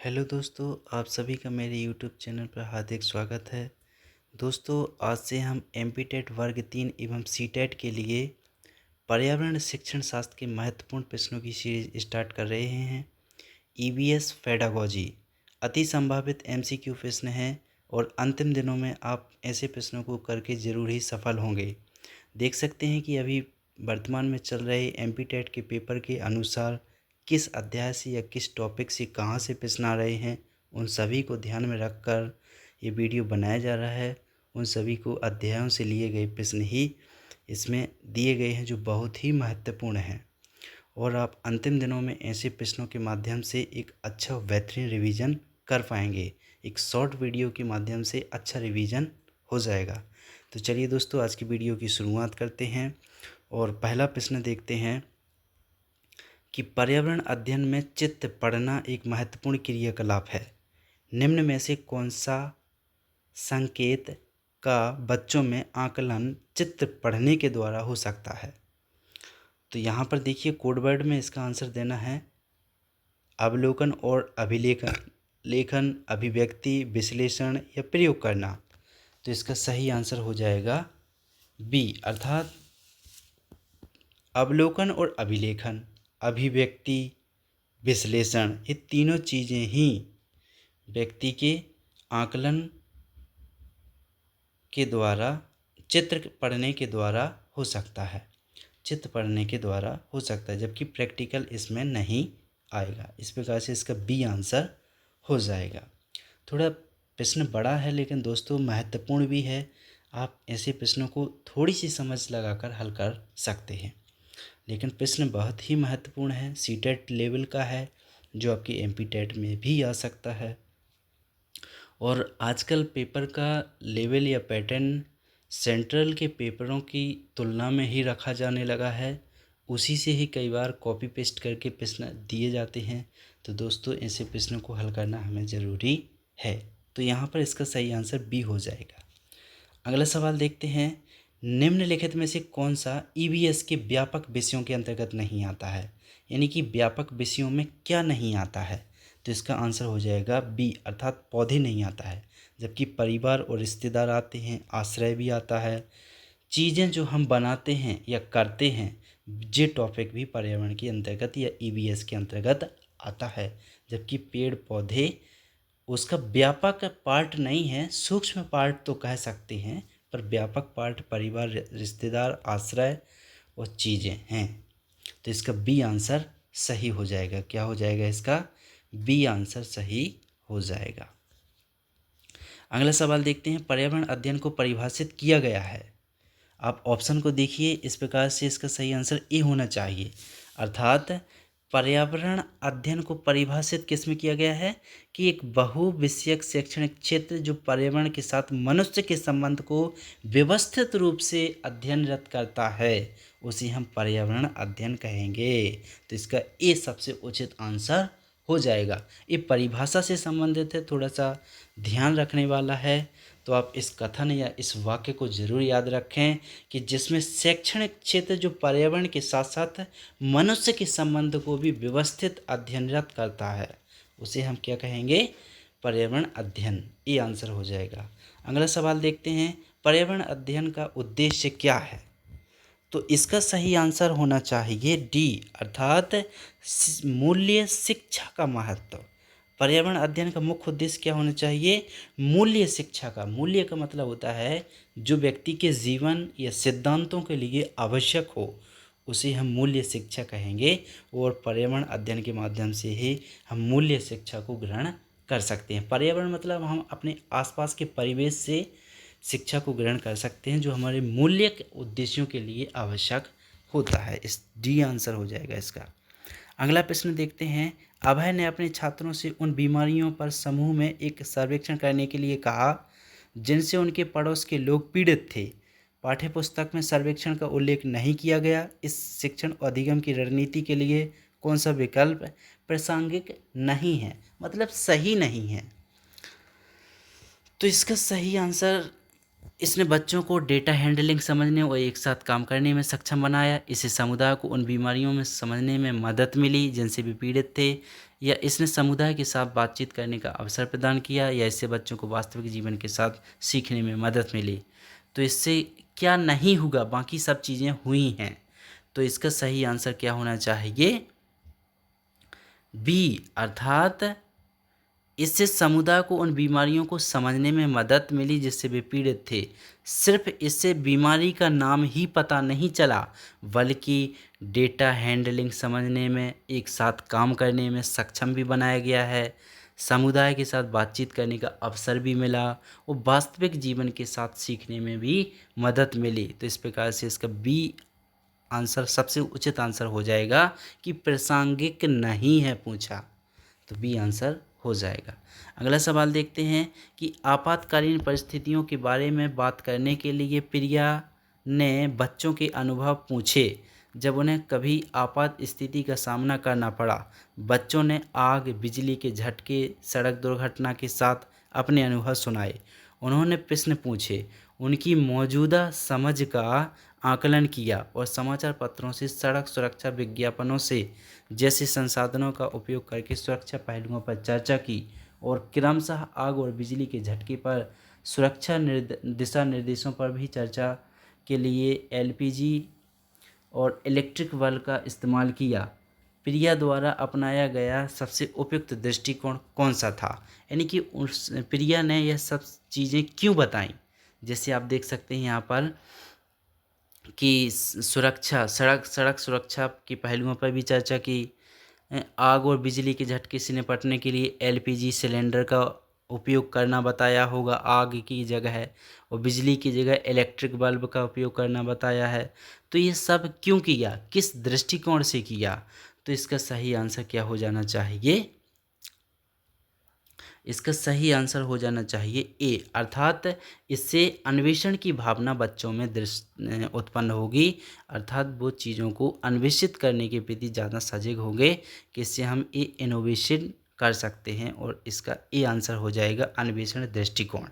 Hello दोस्तों, आप सभी का मेरे यूट्यूब चैनल पर हार्दिक स्वागत है। दोस्तों, आज से हम एमपीटेट वर्ग 3 एवं सीटेट के लिए पर्यावरण शिक्षण शास्त्र के महत्वपूर्ण प्रश्नों की सीरीज स्टार्ट कर रहे हैं। ईवीएस पेडागोजी अति संभावित एमसीक्यू प्रश्न है और अंतिम दिनों में आप ऐसे प्रश्नों को करके ज़रूर ही सफल होंगे। देख सकते हैं कि अभी वर्तमान में चल रहे एमपीटेट के पेपर के अनुसार किस अध्याय से या किस टॉपिक से कहाँ से प्रश्न आ रहे हैं, उन सभी को ध्यान में रखकर ये वीडियो बनाया जा रहा है। उन सभी को अध्यायों से लिए गए प्रश्न ही इसमें दिए गए हैं जो बहुत ही महत्वपूर्ण हैं और आप अंतिम दिनों में ऐसे प्रश्नों के माध्यम से एक अच्छा बेहतरीन रिवीजन कर पाएंगे। एक शॉर्ट वीडियो के माध्यम से अच्छा रिवीजन हो जाएगा। तो चलिए दोस्तों, आज की वीडियो की शुरुआत करते हैं और पहला प्रश्न देखते हैं कि पर्यावरण अध्ययन में चित्र पढ़ना एक महत्वपूर्ण क्रियाकलाप है। निम्न में से कौन सा संकेत का बच्चों में आकलन चित्र पढ़ने के द्वारा हो सकता है? तो यहाँ पर देखिए, कोडवर्ड में इसका आंसर देना है अवलोकन और अभिलेखन, लेखन, अभिव्यक्ति, विश्लेषण या प्रयोग करना। तो इसका सही आंसर हो जाएगा बी, अर्थात अवलोकन और अभिलेखन, अभिव्यक्ति, विश्लेषण, ये तीनों चीज़ें ही व्यक्ति के आकलन के द्वारा, चित्र पढ़ने के द्वारा हो सकता है। चित्र पढ़ने के द्वारा हो सकता है, जबकि प्रैक्टिकल इसमें नहीं आएगा। इस प्रकार से इसका बी आंसर हो जाएगा। थोड़ा प्रश्न बड़ा है लेकिन दोस्तों महत्वपूर्ण भी है। आप ऐसे प्रश्नों को थोड़ी सी समझ लगाकर हल कर सकते हैं, लेकिन प्रश्न बहुत ही महत्वपूर्ण है। सीटेट लेवल का है जो आपके एमपीटेट में भी आ सकता है और आजकल पेपर का लेवल या पैटर्न सेंट्रल के पेपरों की तुलना में ही रखा जाने लगा है। उसी से ही कई बार कॉपी पेस्ट करके प्रश्न दिए जाते हैं। तो दोस्तों, ऐसे प्रश्नों को हल करना हमें ज़रूरी है। तो यहाँ पर इसका सही आंसर बी हो जाएगा। अगला सवाल देखते हैं, निम्नलिखित में से कौन सा ईवीएस के व्यापक विषयों के अंतर्गत नहीं आता है? यानी कि व्यापक विषयों में क्या नहीं आता है? तो इसका आंसर हो जाएगा बी, अर्थात पौधे नहीं आता है, जबकि परिवार और रिश्तेदार आते हैं, आश्रय भी आता है, चीज़ें जो हम बनाते हैं या करते हैं, ये टॉपिक भी पर्यावरण के अंतर्गत या ईवीएस के अंतर्गत आता है। जबकि पेड़ पौधे उसका व्यापक पार्ट नहीं है, सूक्ष्म पार्ट तो कह सकते हैं, पर व्यापक पार्ट परिवार, रिश्तेदार, आश्रय और चीज़ें हैं। तो इसका बी आंसर सही हो जाएगा। क्या हो जाएगा? इसका बी आंसर सही हो जाएगा। अगला सवाल देखते हैं, पर्यावरण अध्ययन को परिभाषित किया गया है। आप ऑप्शन को देखिए, इस प्रकार से इसका सही आंसर ए होना चाहिए। अर्थात पर्यावरण अध्ययन को परिभाषित किस में किया गया है कि एक बहुविषयक शैक्षणिक क्षेत्र जो पर्यावरण के साथ मनुष्य के संबंध को व्यवस्थित रूप से अध्ययनरत करता है, उसे हम पर्यावरण अध्ययन कहेंगे। तो इसका ए सबसे उचित आंसर हो जाएगा। ये परिभाषा से संबंधित है, थोड़ा सा ध्यान रखने वाला है। तो आप इस कथन या इस वाक्य को जरूर याद रखें कि जिसमें शैक्षणिक क्षेत्र जो पर्यावरण के साथ साथ मनुष्य के संबंध को भी व्यवस्थित अध्ययनरत करता है, उसे हम क्या कहेंगे? पर्यावरण अध्ययन। ये आंसर हो जाएगा। अगला सवाल देखते हैं, पर्यावरण अध्ययन का उद्देश्य क्या है? तो इसका सही आंसर होना चाहिए डी, अर्थात मूल्य शिक्षा का महत्व। पर्यावरण अध्ययन का मुख्य उद्देश्य क्या होना चाहिए? मूल्य शिक्षा का। मूल्य का मतलब होता है जो व्यक्ति के जीवन या सिद्धांतों के लिए आवश्यक हो, उसे हम मूल्य शिक्षा कहेंगे। और पर्यावरण अध्ययन के माध्यम से ही हम मूल्य शिक्षा को ग्रहण कर सकते हैं। पर्यावरण मतलब हम अपने आसपास के परिवेश से शिक्षा को ग्रहण कर सकते हैं जो हमारे मूल्य के उद्देश्यों के लिए आवश्यक होता है। इस डी आंसर हो जाएगा इसका। अगला प्रश्न देखते हैं, अभय ने अपने छात्रों से उन बीमारियों पर समूह में एक सर्वेक्षण करने के लिए कहा जिनसे उनके पड़ोस के लोग पीड़ित थे। पाठ्यपुस्तक में सर्वेक्षण का उल्लेख नहीं किया गया। इस शिक्षण अधिगम की रणनीति के लिए कौन सा विकल्प प्रासंगिक नहीं है, मतलब सही नहीं है? तो इसका सही आंसर इसने बच्चों को डेटा हैंडलिंग समझने और एक साथ काम करने में सक्षम बनाया। इससे समुदाय को उन बीमारियों में समझने में मदद मिली जिनसे वे पीड़ित थे, या इसने समुदाय के साथ बातचीत करने का अवसर प्रदान किया, या इससे बच्चों को वास्तविक जीवन के साथ सीखने में मदद मिली। तो इससे क्या नहीं हुआ, बाकी सब चीज़ें हुई हैं। तो इसका सही आंसर क्या होना चाहिए? बी, अर्थात इससे समुदाय को उन बीमारियों को समझने में मदद मिली जिससे वे पीड़ित थे। सिर्फ इससे बीमारी का नाम ही पता नहीं चला, बल्कि डेटा हैंडलिंग समझने में, एक साथ काम करने में सक्षम भी बनाया गया है। समुदाय के साथ बातचीत करने का अवसर भी मिला और वास्तविक जीवन के साथ सीखने में भी मदद मिली। तो इस प्रकार से इसका बी आंसर सबसे उचित आंसर हो जाएगा कि प्रासंगिक नहीं है पूछा, तो बी आंसर हो जाएगा। अगला सवाल देखते हैं कि आपातकालीन परिस्थितियों के बारे में बात करने के लिए प्रिया ने बच्चों के अनुभव पूछे जब उन्हें कभी आपात स्थिति का सामना करना पड़ा। बच्चों ने आग, बिजली के झटके, सड़क दुर्घटना के साथ अपने अनुभव सुनाए। उन्होंने प्रश्न पूछे, उनकी मौजूदा समझ का आकलन किया और समाचार पत्रों से, सड़क सुरक्षा विज्ञापनों से जैसे संसाधनों का उपयोग करके सुरक्षा पहलुओं पर चर्चा की, और क्रमशः आग और बिजली के झटके पर सुरक्षा दिशा निर्देशों पर भी चर्चा के लिए एलपीजी और इलेक्ट्रिक बल्ब का इस्तेमाल किया। प्रिया द्वारा अपनाया गया सबसे उपयुक्त दृष्टिकोण कौन सा था? यानी कि उस प्रिया ने यह सब चीज़ें क्यों बताई? जैसे आप देख सकते हैं यहाँ पर कि सुरक्षा, सड़क सुरक्षा के पहलुओं पर भी चर्चा की। आग और बिजली के झटके से निपटने के लिए एलपीजी सिलेंडर का उपयोग करना बताया होगा आग की जगह है, और बिजली की जगह इलेक्ट्रिक बल्ब का उपयोग करना बताया है। तो ये सब क्यों किया, किस दृष्टिकोण से किया? तो इसका सही आंसर क्या हो जाना चाहिए? इसका सही आंसर हो जाना चाहिए ए, अर्थात इससे अन्वेषण की भावना बच्चों में उत्पन्न होगी, अर्थात वो चीज़ों को अन्वेषित करने के प्रति ज़्यादा सजग होंगे कि इससे हम ए इनोवेशन कर सकते हैं, और इसका ए आंसर हो जाएगा अन्वेषण दृष्टिकोण।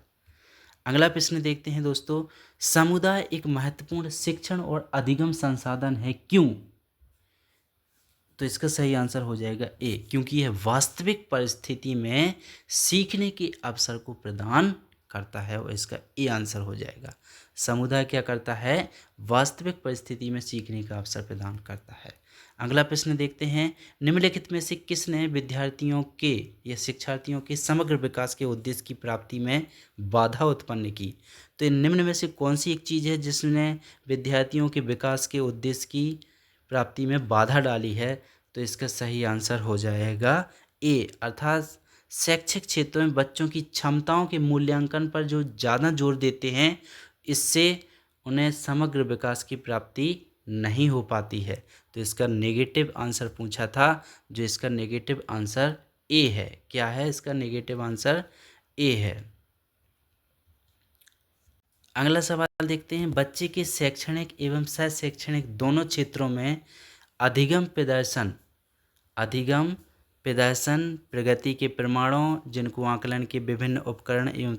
अगला प्रश्न देखते हैं दोस्तों, समुदाय एक महत्वपूर्ण शिक्षण और अधिगम संसाधन है, क्यों? तो इसका सही आंसर हो जाएगा ए, क्योंकि यह वास्तविक परिस्थिति में सीखने के अवसर को प्रदान करता है, और इसका ए आंसर हो जाएगा। समुदाय क्या करता है? वास्तविक परिस्थिति में सीखने का अवसर प्रदान करता है। अगला प्रश्न देखते हैं, निम्नलिखित में से किसने विद्यार्थियों के या शिक्षार्थियों के समग्र विकास के उद्देश्य की प्राप्ति में बाधा उत्पन्न की? तो इन निम्न में से कौन सी एक चीज़ है जिसने विद्यार्थियों के विकास के उद्देश्य की प्राप्ति में बाधा डाली है? तो इसका सही आंसर हो जाएगा ए, अर्थात शैक्षिक क्षेत्रों में बच्चों की क्षमताओं के मूल्यांकन पर जो ज़्यादा जोर देते हैं, इससे उन्हें समग्र विकास की प्राप्ति नहीं हो पाती है। तो इसका नेगेटिव आंसर पूछा था, जो इसका नेगेटिव आंसर ए है। क्या है इसका नेगेटिव आंसर? ए है। अगला सवाल देखते हैं, बच्चे के शैक्षणिक एवं सह शैक्षणिक दोनों क्षेत्रों में अधिगम प्रदर्शन प्रगति के प्रमाणों जिनको आकलन के विभिन्न उपकरण एवं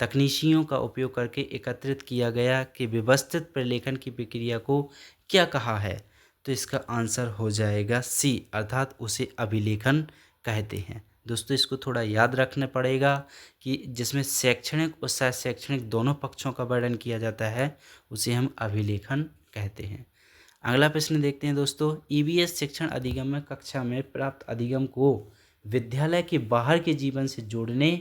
तकनीशियों का उपयोग करके एकत्रित किया गया कि व्यवस्थित प्रलेखन की प्रक्रिया को क्या कहा है? तो इसका आंसर हो जाएगा सी, अर्थात उसे अभिलेखन कहते हैं। दोस्तों इसको थोड़ा याद रखना पड़ेगा कि जिसमें शैक्षणिक और सह शैक्षणिक दोनों पक्षों का वर्णन किया जाता है, उसे हम अभिलेखन कहते हैं। अगला प्रश्न देखते हैं दोस्तों, ईवीएस शिक्षण अधिगम में कक्षा में प्राप्त अधिगम को विद्यालय के बाहर के जीवन से जोड़ने,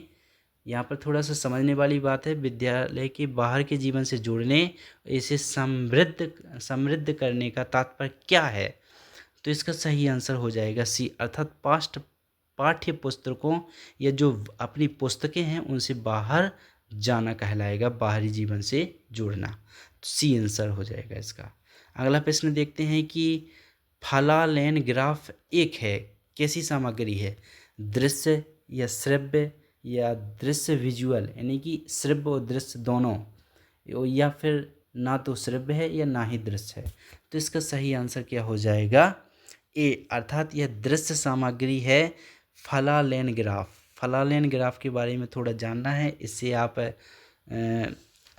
यहाँ पर थोड़ा सा समझने वाली बात है, विद्यालय के बाहर के जीवन से जोड़ने, इसे समृद्ध करने का तात्पर्य क्या है? तो इसका सही आंसर हो जाएगा सी, अर्थात पाठ्य पुस्तकों या जो अपनी पुस्तकें हैं उनसे बाहर जाना कहलाएगा, बाहरी जीवन से जुड़ना। तो सी आंसर हो जाएगा इसका। अगला प्रश्न देखते हैं कि फलालेन ग्राफ एक है, कैसी सामग्री है? दृश्य या श्रव्य या दृश्य विजुअल, यानी कि श्रव्य और दृश्य दोनों, या फिर ना तो श्रव्य है या ना ही दृश्य है। तो इसका सही आंसर क्या हो जाएगा? ए, अर्थात यह दृश्य सामग्री है। फलालेन ग्राफ के बारे में थोड़ा जानना है, इससे आप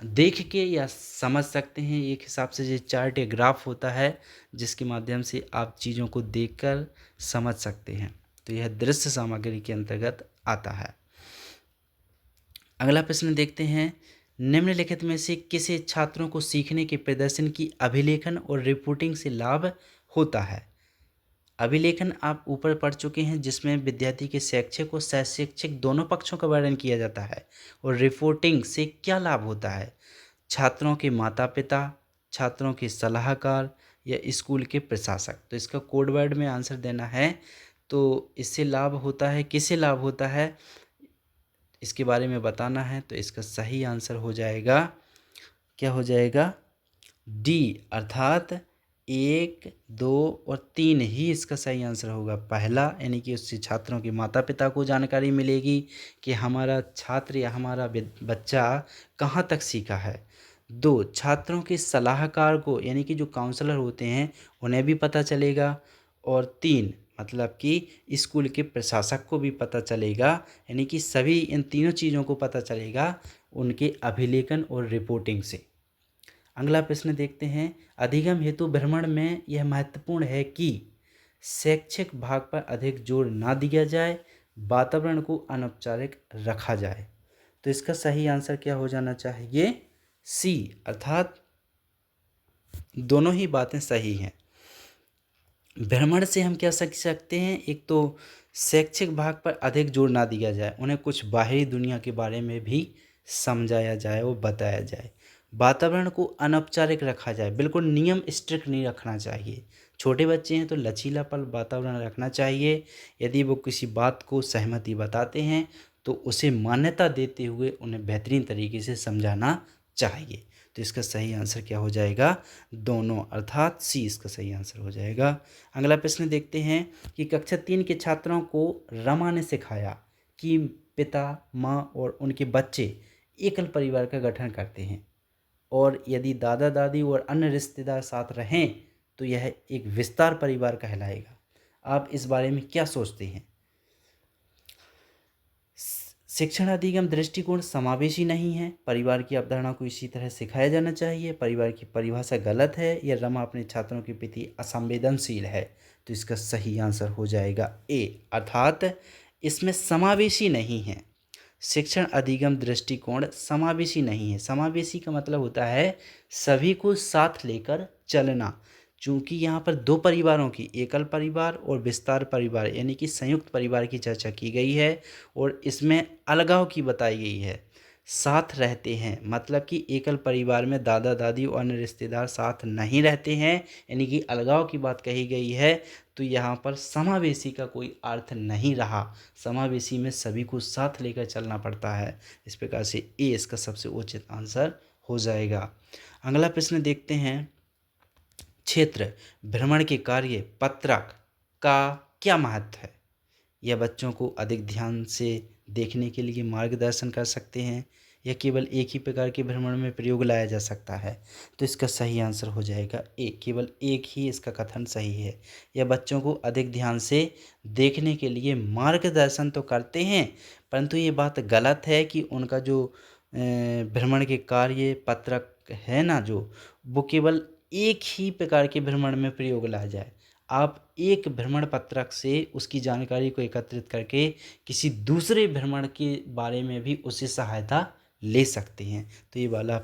देख के या समझ सकते हैं। एक हिसाब से ये चार्ट या ग्राफ होता है जिसके माध्यम से आप चीज़ों को देखकर समझ सकते हैं, तो यह दृश्य सामग्री के अंतर्गत आता है। अगला प्रश्न देखते हैं, निम्नलिखित में से किसे छात्रों को सीखने के प्रदर्शन की अभिलेखन और रिपोर्टिंग से लाभ होता है? अभिलेखन आप ऊपर पढ़ चुके हैं, जिसमें विद्यार्थी के शैक्षिक और शैक्षिक दोनों पक्षों का वर्णन किया जाता है। और रिपोर्टिंग से क्या लाभ होता है? छात्रों के माता पिता, छात्रों के सलाहकार या स्कूल के प्रशासक। तो इसका कोड वर्ड में आंसर देना है। तो इससे लाभ होता है, किसे लाभ होता है इसके बारे में बताना है। तो इसका सही आंसर हो जाएगा, क्या हो जाएगा? डी, अर्थात 1, 2 और 3 ही इसका सही आंसर होगा। पहला यानी कि उससे छात्रों के माता पिता को जानकारी मिलेगी कि हमारा छात्र या हमारा बच्चा कहाँ तक सीखा है। 2, छात्रों के सलाहकार को यानी कि जो काउंसलर होते हैं उन्हें भी पता चलेगा। और 3, मतलब कि स्कूल के प्रशासक को भी पता चलेगा, यानी कि सभी इन तीनों चीज़ों को पता चलेगा उनके अभिलेखन और रिपोर्टिंग से। अगला प्रश्न देखते हैं, अधिगम हेतु भ्रमण में यह महत्वपूर्ण है कि शैक्षिक भाग पर अधिक जोर ना दिया जाए, वातावरण को अनौपचारिक रखा जाए। तो इसका सही आंसर क्या हो जाना चाहिए? सी, अर्थात दोनों ही बातें सही हैं। भ्रमण से हम क्या सीख सकते हैं? एक तो शैक्षिक भाग पर अधिक जोर ना दिया जाए, उन्हें कुछ बाहरी दुनिया के बारे में भी समझाया जाए और बताया जाए। वातावरण को अनौपचारिक रखा जाए, बिल्कुल नियम स्ट्रिक्ट नहीं रखना चाहिए। छोटे बच्चे हैं तो लचीलापन वातावरण रखना चाहिए। यदि वो किसी बात को सहमति बताते हैं तो उसे मान्यता देते हुए उन्हें बेहतरीन तरीके से समझाना चाहिए। तो इसका सही आंसर क्या हो जाएगा? दोनों, अर्थात सी इसका सही आंसर हो जाएगा। अगला प्रश्न देखते हैं कि कक्षा 3 के छात्रों को रमा ने सिखाया कि पिता, माँ और उनके बच्चे एकल परिवार का गठन करते हैं, और यदि दादा दादी और अन्य रिश्तेदार साथ रहें तो यह एक विस्तार परिवार कहलाएगा। आप इस बारे में क्या सोचते हैं? शिक्षण अधिगम दृष्टिकोण समावेशी नहीं है। परिवार की अवधारणा को इसी तरह सिखाया जाना चाहिए। परिवार की परिभाषा गलत है, या रमा अपने छात्रों के प्रति असंवेदनशील है। तो इसका सही आंसर हो जाएगा ए, अर्थात इसमें समावेशी नहीं है। शिक्षण अधिगम दृष्टिकोण समावेशी नहीं है। समावेशी का मतलब होता है सभी को साथ लेकर चलना। चूँकि यहाँ पर दो परिवारों की, एकल परिवार और विस्तार परिवार यानी कि संयुक्त परिवार की चर्चा की गई है, और इसमें अलगाव की बताई गई है। साथ रहते हैं मतलब कि एकल परिवार में दादा दादी और अन्य रिश्तेदार साथ नहीं रहते हैं, यानी कि अलगाव की बात कही गई है। तो यहाँ पर समावेशी का कोई अर्थ नहीं रहा। समावेशी में सभी को साथ लेकर चलना पड़ता है। इस प्रकार से ए इसका सबसे उचित आंसर हो जाएगा। अगला प्रश्न देखते हैं, क्षेत्र भ्रमण के कार्य पत्रक का क्या महत्व है? यह बच्चों को अधिक ध्यान से देखने के लिए मार्गदर्शन कर सकते हैं, या केवल एक ही प्रकार के भ्रमण में प्रयोग लाया जा सकता है? तो इसका सही आंसर हो जाएगा ए, केवल एक ही इसका कथन सही है। यह बच्चों को अधिक ध्यान से देखने के लिए मार्गदर्शन तो करते हैं, परंतु ये बात गलत है कि उनका जो भ्रमण के कार्य पत्रक है ना, जो वो केवल एक ही प्रकार के भ्रमण में प्रयोग लाया जाए। आप एक भ्रमण पत्रक से उसकी जानकारी को एकत्रित करके किसी दूसरे भ्रमण के बारे में भी उससे सहायता ले सकते हैं। तो ये वाला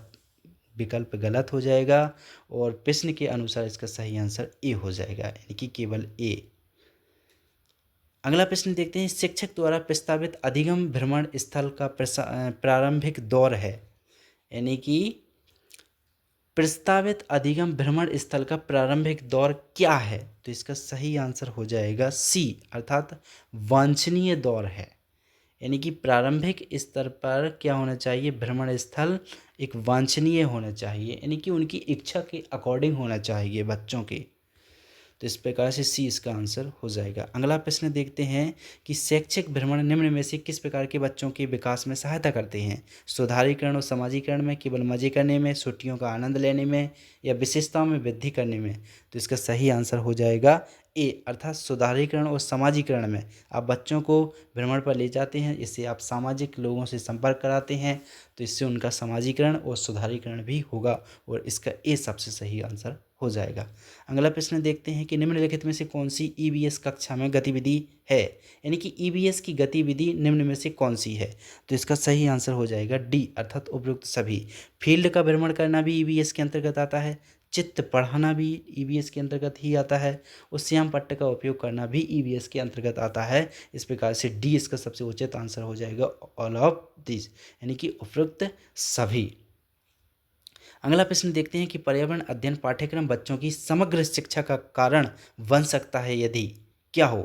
विकल्प गलत हो जाएगा, और प्रश्न के अनुसार इसका सही आंसर ए हो जाएगा, यानी कि केवल ए। अगला प्रश्न देखते हैं, शिक्षक द्वारा प्रस्तावित अधिगम भ्रमण स्थल का प्रारंभिक दौर है, यानी कि प्रस्तावित अधिगम भ्रमण स्थल का प्रारंभिक दौर क्या है? तो इसका सही आंसर हो जाएगा सी, अर्थात वांछनीय दौर है। यानी कि प्रारंभिक स्तर पर क्या होना चाहिए? भ्रमण स्थल एक वांछनीय होना चाहिए, यानी कि उनकी इच्छा के अकॉर्डिंग होना चाहिए बच्चों के। तो इस प्रकार से सी इसका आंसर हो जाएगा। अगला प्रश्न देखते हैं कि शैक्षिक भ्रमण निम्न में से किस प्रकार के बच्चों के विकास में सहायता करते हैं? सुधारीकरण और समाजीकरण में, केवल मजे करने में, छुट्टियों का आनंद लेने में, या विशेषताओं में वृद्धि करने में? तो इसका सही आंसर हो जाएगा ए अर्थात सुधारीकरण और समाजीकरण में आप बच्चों को भ्रमण पर ले जाते हैं, इससे आप सामाजिक लोगों से संपर्क कराते हैं, तो इससे उनका समाजीकरण और सुधारीकरण भी होगा और इसका ए सबसे सही आंसर हो जाएगा। अगला प्रश्न देखते हैं कि निम्नलिखित में से कौन सी ईवीएस कक्षा में गतिविधि है, यानी कि ईवीएस की गतिविधि निम्न में से कौन सी है, तो इसका सही आंसर हो जाएगा डी अर्थात उपयुक्त सभी। फील्ड का भ्रमण करना भी ईवीएस के अंतर्गत आता है, चित्र पढ़ाना भी ईवीएस के अंतर्गत ही आता है और श्याम पट्ट का उपयोग करना भी ईवीएस के अंतर्गत आता है। इस प्रकार से डी इसका सबसे उचित आंसर हो जाएगा ऑल ऑफ दिस, यानी कि उपयुक्त सभी। अगला प्रश्न देखते हैं कि पर्यावरण अध्ययन पाठ्यक्रम बच्चों की समग्र शिक्षा का कारण बन सकता है, यदि क्या हो।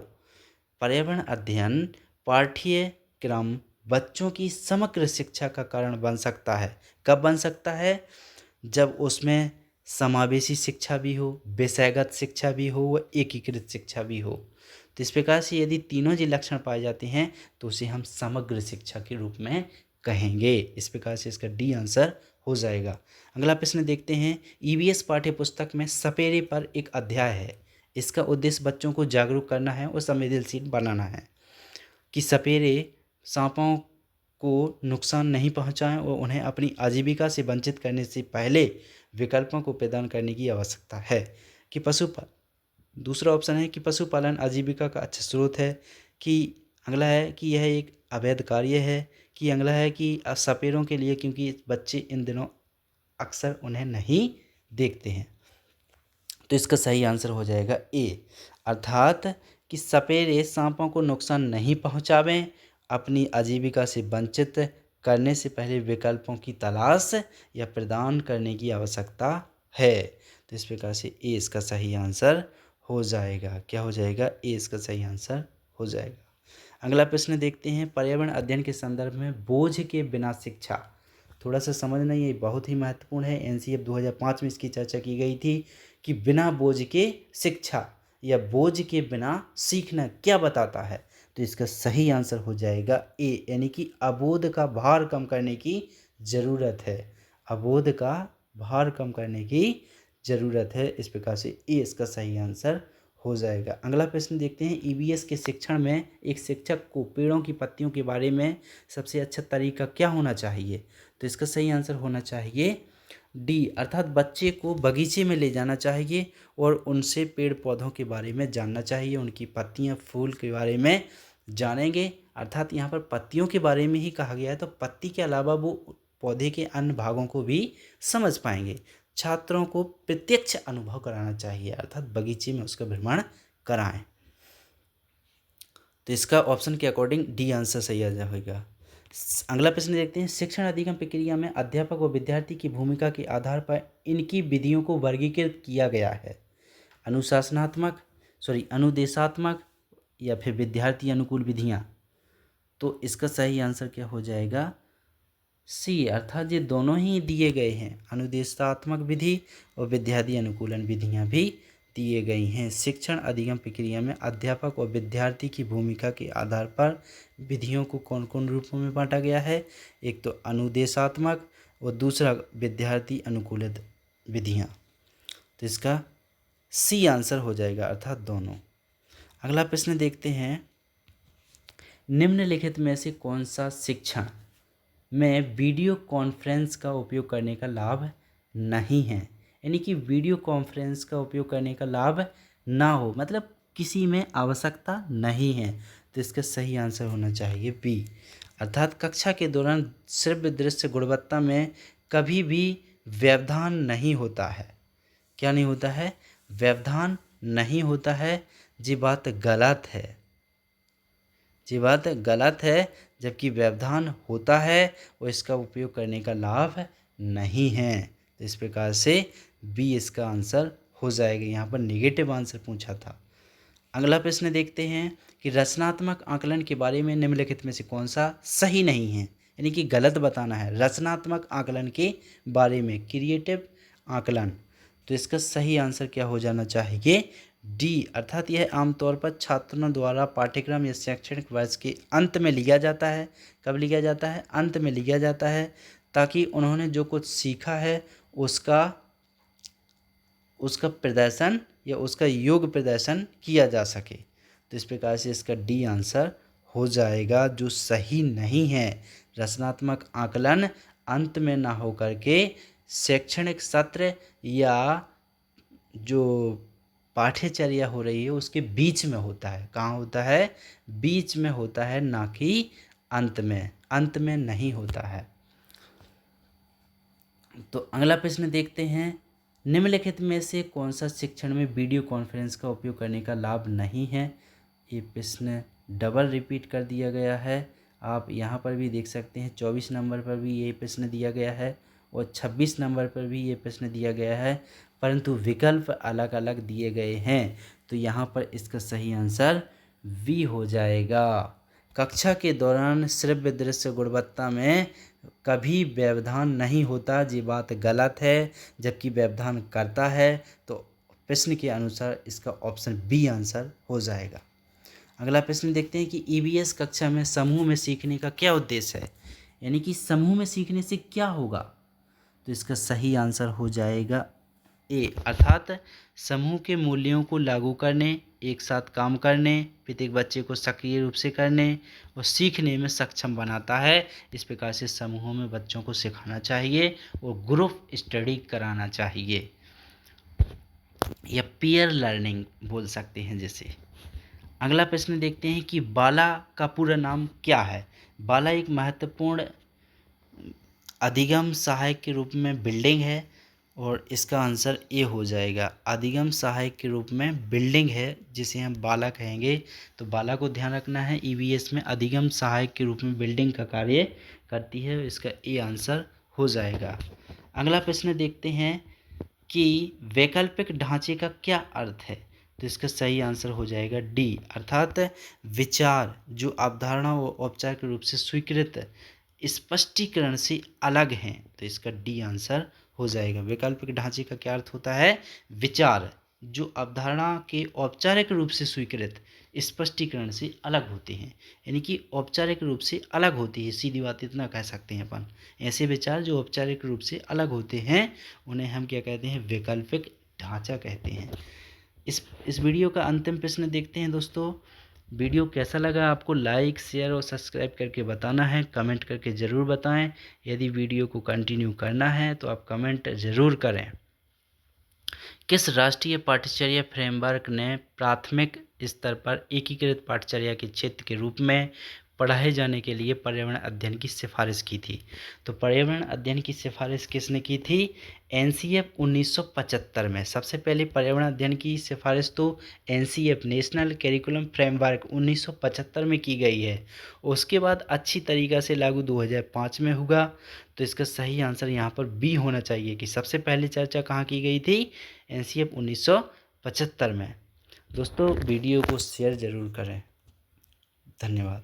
पर्यावरण अध्ययन पाठ्यक्रम बच्चों की समग्र शिक्षा का कारण बन सकता है। कब बन सकता है? जब उसमें समावेशी शिक्षा भी हो, विषयगत शिक्षा भी हो व एकीकृत शिक्षा भी हो। तो इस प्रकार से यदि तीनों जी लक्षण पाए जाते हैं तो उसे हम समग्र शिक्षा के रूप में कहेंगे। इस प्रकार से इसका डी आंसर हो जाएगा। अगला प्रश्न देखते हैं, ईवीएस पाठ्य पुस्तक में सपेरे पर एक अध्याय है। इसका उद्देश्य बच्चों को जागरूक करना है और संवेदनशील बनाना है कि सपेरे सांपों को नुकसान नहीं पहुंचाएं और उन्हें अपनी आजीविका से वंचित करने से पहले विकल्पों को प्रदान करने की आवश्यकता है। कि दूसरा ऑप्शन है कि पशुपालन आजीविका का अच्छा स्रोत है, कि अगला है कि यह एक अवैध कार्य है, कि अगला है कि सपेरों के लिए क्योंकि बच्चे इन दिनों अक्सर उन्हें नहीं देखते हैं। तो इसका सही आंसर हो जाएगा ए अर्थात कि सपेरे सांपों को नुकसान नहीं पहुंचावें, अपनी आजीविका से वंचित करने से पहले विकल्पों की तलाश या प्रदान करने की आवश्यकता है। तो इस प्रकार से ए इसका सही आंसर हो जाएगा। क्या हो जाएगा? ए इसका सही आंसर हो जाएगा। अगला प्रश्न देखते हैं, पर्यावरण अध्ययन के संदर्भ में बोझ के बिना शिक्षा। थोड़ा सा समझना, ये बहुत ही महत्वपूर्ण है। एनसीएफ 2005 में इसकी चर्चा की गई थी कि बिना बोझ के शिक्षा या बोझ के बिना सीखना क्या बताता है। तो इसका सही आंसर हो जाएगा ए, यानी कि अबोध का भार कम करने की ज़रूरत है। अबोध का भार कम करने की ज़रूरत है। इस प्रकार से ए इसका सही आंसर हो जाएगा। अगला प्रश्न देखते हैं, ईवीएस के शिक्षण में एक शिक्षक को पेड़ों की पत्तियों के बारे में सबसे अच्छा तरीका क्या होना चाहिए। तो इसका सही आंसर होना चाहिए डी अर्थात बच्चे को बगीचे में ले जाना चाहिए और उनसे पेड़ पौधों के बारे में जानना चाहिए, उनकी पत्तियां फूल के बारे में जानेंगे। अर्थात यहाँ पर पत्तियों के बारे में ही कहा गया है, तो पत्ती के अलावा वो पौधे के अन्य भागों को भी समझ पाएंगे। छात्रों को प्रत्यक्ष अनुभव कराना चाहिए, अर्थात बगीचे में उसका भ्रमण कराएं। तो इसका ऑप्शन के अकॉर्डिंग डी आंसर सही आ जाएगा। अगला प्रश्न देखते हैं, शिक्षण अधिगम प्रक्रिया में अध्यापक और विद्यार्थी की भूमिका के आधार पर इनकी विधियों को वर्गीकृत किया गया है। अनुदेशात्मक या फिर विद्यार्थी अनुकूल विधियां। तो इसका सही आंसर क्या हो जाएगा? सी अर्थात ये दोनों ही दिए गए हैं, अनुदेशात्मक विधि और विद्यार्थी अनुकूलन विधियां भी दिए गई हैं। शिक्षण अधिगम प्रक्रिया में अध्यापक और विद्यार्थी की भूमिका के आधार पर विधियों को कौन कौन रूपों में बांटा गया है? एक तो अनुदेशात्मक और दूसरा विद्यार्थी अनुकूलित विधियां। तो इसका सी आंसर हो जाएगा, अर्थात दोनों। अगला प्रश्न देखते हैं, निम्नलिखित में से कौन सा शिक्षण में वीडियो कॉन्फ्रेंस का उपयोग करने का लाभ नहीं है, यानी कि वीडियो कॉन्फ्रेंस का उपयोग करने का लाभ ना हो, मतलब किसी में आवश्यकता नहीं है। तो इसका सही आंसर होना चाहिए बी अर्थात कक्षा के दौरान श्रव्य दृश्य गुणवत्ता में कभी भी व्यवधान नहीं होता है। क्या नहीं होता है? व्यवधान नहीं होता है। ये बात गलत है, ये बात गलत है, जबकि व्यवधान होता है और इसका उपयोग करने का लाभ नहीं है। तो इस प्रकार से बी इसका आंसर हो जाएगा। यहाँ पर नेगेटिव आंसर पूछा था। अगला प्रश्न देखते हैं कि रचनात्मक आकलन के बारे में निम्नलिखित में से कौन सा सही नहीं है, यानी कि गलत बताना है रचनात्मक आकलन के बारे में, क्रिएटिव आकलन। तो इसका सही आंसर क्या हो जाना चाहिए? डी अर्थात यह आमतौर पर छात्रों द्वारा पाठ्यक्रम या शैक्षणिक वर्ष के अंत में लिया जाता है। कब लिया जाता है? अंत में लिया जाता है, ताकि उन्होंने जो कुछ सीखा है उसका उसका प्रदर्शन या उसका योग प्रदर्शन किया जा सके। तो इस प्रकार से इसका डी आंसर हो जाएगा, जो सही नहीं है। रचनात्मक आकलन अंत में ना होकर के शैक्षणिक सत्र या जो पाठ्यचर्या हो रही है उसके बीच में होता है। कहाँ होता है? बीच में होता है, ना कि अंत में। अंत में नहीं होता है। तो अगला प्रश्न देखते हैं, निम्नलिखित में से कौन सा शिक्षण में वीडियो कॉन्फ्रेंस का उपयोग करने का लाभ नहीं है? ये प्रश्न डबल रिपीट कर दिया गया है। आप यहाँ पर भी देख सकते हैं 24 नंबर पर भी ये प्रश्न दिया गया है और 26 नंबर पर भी ये प्रश्न दिया गया है, परंतु विकल्प अलग अलग दिए गए हैं। तो यहाँ पर इसका सही आंसर वी हो जाएगा। कक्षा के दौरान श्रव्य दृश्य गुणवत्ता में कभी व्यवधान नहीं होता, ये बात गलत है, जबकि व्यवधान करता है। तो प्रश्न के अनुसार इसका ऑप्शन बी आंसर हो जाएगा। अगला प्रश्न देखते हैं कि ईवीएस कक्षा में समूह में सीखने का क्या उद्देश्य है, यानी कि समूह में सीखने से क्या होगा? तो इसका सही आंसर हो जाएगा ए, अर्थात समूह के मूल्यों को लागू करने, एक साथ काम करने, प्रत्येक बच्चे को सक्रिय रूप से करने और सीखने में सक्षम बनाता है। इस प्रकार से समूहों में बच्चों को सिखाना चाहिए और ग्रुप स्टडी कराना चाहिए, या पीयर लर्निंग बोल सकते हैं जिसे। अगला प्रश्न देखते हैं कि बाला का पूरा नाम क्या है? बाला एक महत्वपूर्ण अधिगम सहायक के रूप में बिल्डिंग है और इसका आंसर ए हो जाएगा। अधिगम सहायक के रूप में बिल्डिंग है जिसे हम बाला कहेंगे। तो बाला को ध्यान रखना है, ईवीएस में अधिगम सहायक के रूप में बिल्डिंग का कार्य करती है। इसका ए आंसर हो जाएगा। अगला प्रश्न देखते हैं कि वैकल्पिक ढांचे का क्या अर्थ है? तो इसका सही आंसर हो जाएगा डी, अर्थात विचार जो अवधारणा व औपचारिक रूप से स्वीकृत स्पष्टीकरण से अलग हैं। तो इसका डी आंसर हो जाएगा। वैकल्पिक ढांचे का क्या अर्थ होता है? विचार जो अवधारणा के औपचारिक रूप से स्वीकृत स्पष्टीकरण से अलग होते हैं, यानी कि औपचारिक रूप से अलग होती है, सीधी बात इतना कह सकते हैं अपन। ऐसे विचार जो औपचारिक रूप से अलग होते हैं उन्हें हम क्या कहते हैं? वैकल्पिक ढांचा कहते हैं। इस वीडियो का अंतिम प्रश्न देखते हैं दोस्तों। वीडियो कैसा लगा आपको लाइक शेयर और सब्सक्राइब करके बताना है, कमेंट करके ज़रूर बताएं। यदि वीडियो को कंटिन्यू करना है तो आप कमेंट ज़रूर करें। किस राष्ट्रीय पाठ्यचर्या फ्रेमवर्क ने प्राथमिक स्तर पर एकीकृत पाठ्यचर्या के क्षेत्र के रूप में पढ़ाए जाने के लिए पर्यावरण अध्ययन की सिफारिश की थी? तो पर्यावरण अध्ययन की सिफारिश किसने की थी? एनसीएफ 1975 में। सबसे पहले पर्यावरण अध्ययन की सिफारिश तो एनसीएफ नेशनल करिकुलम फ्रेमवर्क 1975 में की गई है। उसके बाद अच्छी तरीक़ा से लागू 2005 में हुआ। तो इसका सही आंसर यहाँ पर बी होना चाहिए कि सबसे पहले चर्चा कहाँ की गई थी? एनसीएफ 1975 में। दोस्तों वीडियो को शेयर ज़रूर करें। धन्यवाद।